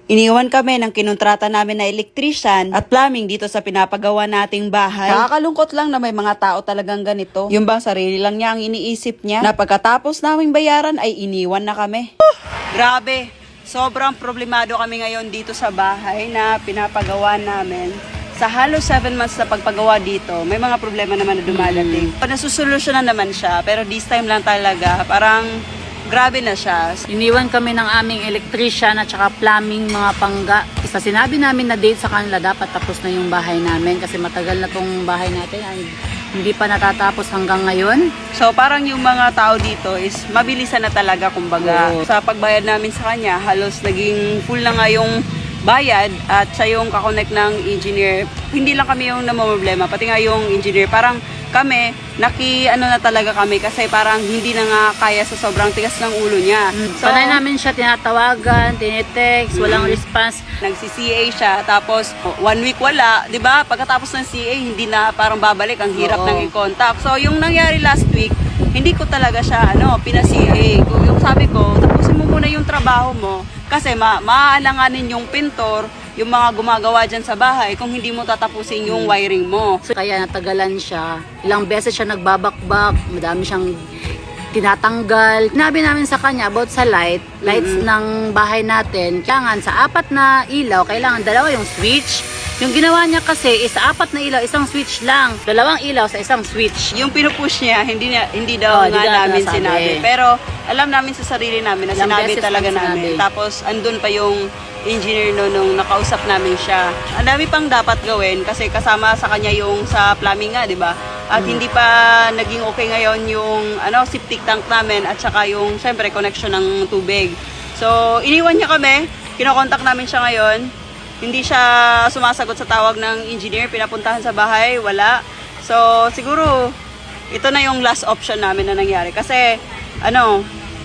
Iniwan kami ng kinontrata namin na electrician at plumbing dito sa pinapagawa nating bahay. Nakakalungkot lang na may mga tao talagang ganito. Yung bang sarili lang niya ang iniisip niya na pagkatapos naming bayaran ay iniwan na kami. Grabe, sobrang problemado kami ngayon dito sa bahay na pinapagawa namin. Sa halos 7 months na pagpagawa dito, may mga problema naman na dumadating. Nasusolusyonan naman siya, pero this time lang talaga, parang grabe na siya. Iniwan kami ng aming electrician at saka plumbing mga pangga. Isa sinabi namin na date sa kanila dapat tapos na yung bahay namin kasi matagal na tong bahay natin ay hindi pa natatapos hanggang ngayon. So parang yung mga tao dito is mabilisan na talaga kumbaga. Oo. Sa pagbayad namin sa kanya, halos naging full na nga yung bayad at siya yung kakonect ng engineer. Hindi lang kami yung namomroblema, pati nga yung engineer. Parang kami, na talaga kami kasi parang hindi na nga kaya sa sobrang tigas ng ulo niya. So, Panay namin siya tinatawagan, tinitext, walang response. nagsi-CA siya, tapos 1 week wala, 'di ba? Pagkatapos ng CA, hindi na parang babalik, ang hirap Oo. nang i-contact. So, yung nangyari last week, hindi ko talaga siya pina-CA. Yung sabi ko, tapusin mo muna yung trabaho mo kasi maaalanganin yung pintor, yung mga gumagawa dyan sa bahay kung hindi mo tatapusin yung wiring mo. So, kaya natagalan siya. Ilang beses siya nagbabakbak, madami siyang tinatanggal. Sinabi namin sa kanya about sa lights ng bahay natin. Kailangan sa 4 na ilaw, kailangan 2 yung switch. Yung ginawa niya kasi is 4 na ilaw, isang switch lang. 2 ilaw sa isang switch. Yung pinupush niya, hindi daw Hindi nga namin nasabi. sinabi. Pero alam namin sa sarili namin na Ilang sinabi beses talaga nang namin. sinabi. Tapos andun pa yung engineer nung nakausap namin siya. Ang dami pang dapat gawin kasi kasama sa kanya yung sa plumbing nga, di ba? At hindi pa naging okay ngayon yung septic tank namin at saka yung syempre connection ng tubig. So iniwan niya kami, kinokontak namin siya ngayon. Hindi siya sumasagot sa tawag ng engineer, pinapuntahan sa bahay, wala. So siguro ito na yung last option namin na nangyari kasi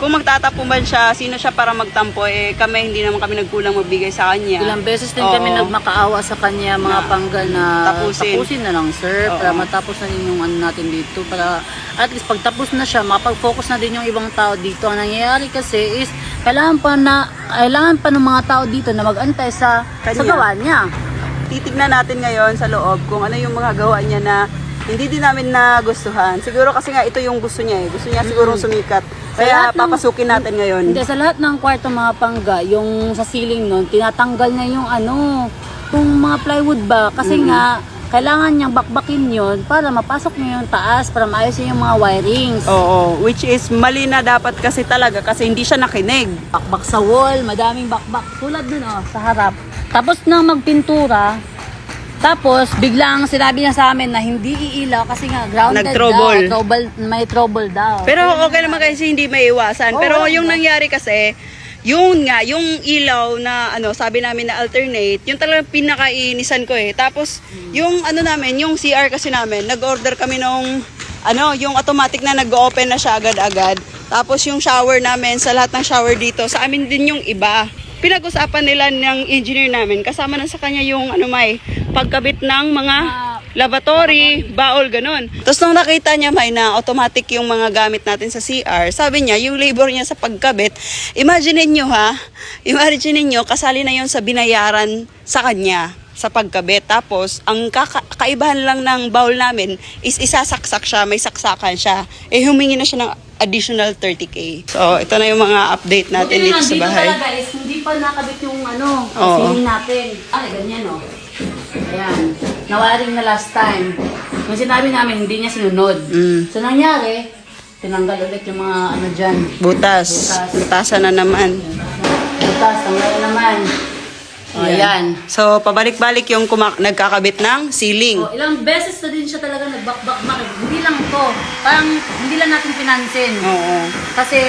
kung magtatapo man siya, sino siya para magtampo, kami, hindi naman kami nagkulang magbigay sa kanya. Ilang beses din Oo. kami nagmakaawa sa kanya, mga pangga na tapusin na lang sir, Oo. para matapos na din yung natin dito. Para at least pagtapos na siya, makapag-focus na din yung ibang tao dito. Ang nangyayari kasi is, kailangan pa ng mga tao dito na mag-antay sa gawa niya. Titignan natin ngayon sa loob kung ano yung mga gawa niya na hindi din namin nagustuhan. Siguro kasi nga ito yung gusto niya. Gusto niya siguro sumikat. Kaya lahat ng- papasukin natin ngayon. Hindi, sa lahat ng kwarto mga pangga, yung sa ceiling nun, tinatanggal niya yung yung mga plywood ba. Kasi nga, kailangan niyang bakbakin yun para mapasok niya yung taas, para maayos yung mga wirings. Oo, which is mali na dapat kasi talaga kasi hindi siya nakinig. Bakbak sa wall, madaming bakbak. Tulad dun sa harap. Tapos nang magpintura, tapos biglang sinabi niya sa amin na hindi iilaw kasi nga grounded Nag-trouble. daw. May trouble daw. Pero okay naman kasi hindi may iwasan. Oo, Pero wala yung na. nangyari kasi, yung ilaw na sabi namin na alternate, yung talagang pinakainisan ko Tapos yung namin, yung CR kasi namin, nag-order kami nung yung automatic na nag-open na siya agad-agad. Tapos yung shower namin, sa lahat ng shower dito, sa amin din yung iba. Pinag-usapan nila ng engineer namin, kasama na sa kanya yung may pagkabit ng mga lavatory, baol, ganun. Tapos nung nakita niya na automatic yung mga gamit natin sa CR, sabi niya, yung labor niya sa pagkabit, imagine niyo kasali na yun sa binayaran sa kanya sa pagkabit. Tapos, ang kaibahan lang ng baul namin is isasaksak siya, may saksakan siya. Humingi na siya ng additional 30K. So, ito na yung mga update natin Buti dito naman, sa bahay. Dito talaga is hindi pa nakabit yung Oo. ceiling natin. Ganyan Ayan. Nawaring na last time. Yung sinabi namin, hindi niya sinunod. So, nangyari, tinanggal ulit yung mga dyan. Butas. Butas. Butasan na naman. Butas, tanggal naman. Ayan. So, pabalik-balik yung nagkakabit ng ceiling. Ilang beses na din siya talaga nagbakbak. Hindi lang ito. Parang hindi lang natin pinansin. Oo. Kasi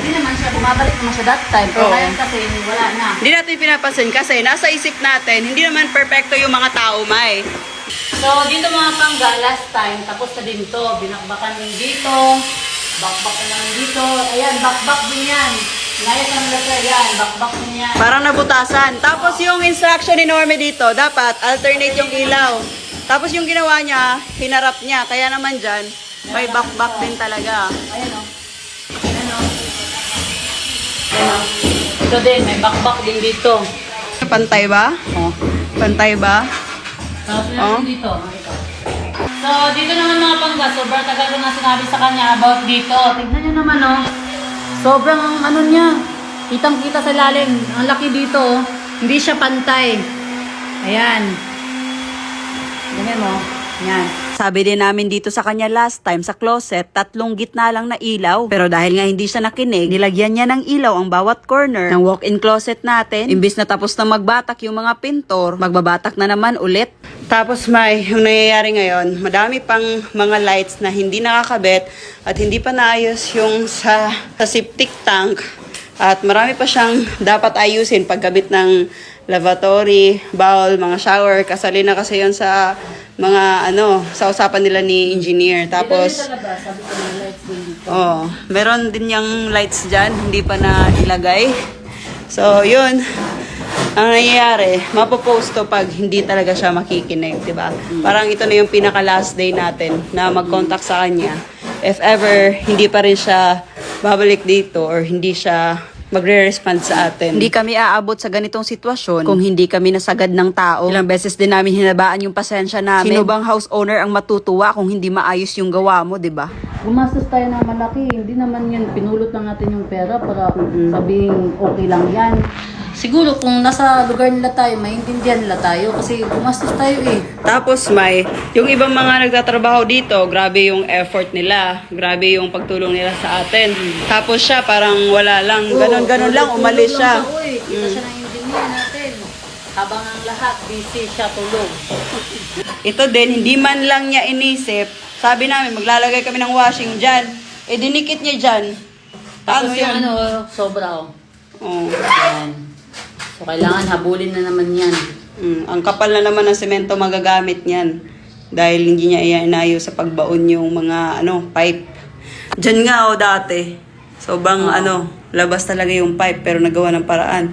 hindi naman siya, bumabalik naman siya that time. Pero Oo. ngayon kasi wala na. Hindi natin pinapansin kasi nasa isip natin, hindi naman perfecto yung mga tao, May. So, dito mga pangga, last time, tapos na din to. Binakbakan din dito. Bakbak na naman dito. Ayan, bakbak din yan. Ngayos ang letter yan. Bakbak din yan. Parang nabutasan. Tapos yung instruction ni Norme dito, dapat alternate yung ilaw. Tapos yung ginawa niya, hinarap niya. Kaya naman dyan, may back din talaga. Ayan o. Ayan o. Ito Dito din, may bakbak din dito. Pantay ba? Oh. Pantay ba? Tapos Oh. dito. So, dito naman mga pangga, sobrang tagal ko na sinabi sa kanya about dito. Tignan nyo naman, oh. Sobrang ano niya. Kitang-kita sa lalim. Ang laki dito, oh. Hindi siya pantay. Ayan. Ganyan mo. Yan. Sabi din namin dito sa kanya last time sa closet, 3 gitna lang na ilaw. Pero dahil nga hindi siya nakinig, nilagyan niya ng ilaw ang bawat corner ng walk-in closet natin. Imbis na tapos na magbatak yung mga pintor, magbabatak na naman ulit. Tapos yung nangyayari ngayon, madami pang mga lights na hindi nakakabit at hindi pa naayos yung sa septic tank. At marami pa siyang dapat ayusin pagkabit ng lavatory, bowl, mga shower. Kasali na kasi yun sa mga sa usapan nila ni engineer. Tapos, Dito sa labas, sabi ko na lights din dito. meron din yung lights dyan, hindi pa na ilagay. So, yun. Ang nangyayari, mapopost to pag hindi talaga siya makikinig, di ba? Parang ito na yung pinaka last day natin na mag-contact sa kanya. If ever, hindi pa rin siya babalik dito or hindi siya magre-respond sa atin. Hindi kami aabot sa ganitong sitwasyon kung hindi kami nasagad ng tao. Ilang beses din namin hinabaan yung pasensya namin. Sino bang house owner ang matutuwa kung hindi maayos yung gawa mo, di ba? Gumastos tayo ng malaki. Hindi naman yan, pinulot lang natin yung pera para sabing okay lang yan. Siguro kung nasa lugar nila tayo, maintindihan nila tayo kasi gumastos tayo eh. Tapos yung ibang mga nagtatrabaho dito, grabe yung effort nila, grabe yung pagtulong nila sa atin. Tapos siya parang wala lang, ganon lang, umalis siya. Kita siya ng engineer natin. Habang ang lahat, busy siya tulog. Ito din, hindi man lang niya inisip, sabi namin, maglalagay kami ng washing dyan. Eh, dinikit niya dyan. Tapos Paano yung yun? sobra oh. Oh. Yan. So, kailangan habulin na naman yan. Ang kapal na naman ng semento magagamit niyan. Dahil hindi niya inayo sa pagbaon yung mga pipe. Diyan nga dati. So labas talaga yung pipe pero nagawa ng paraan.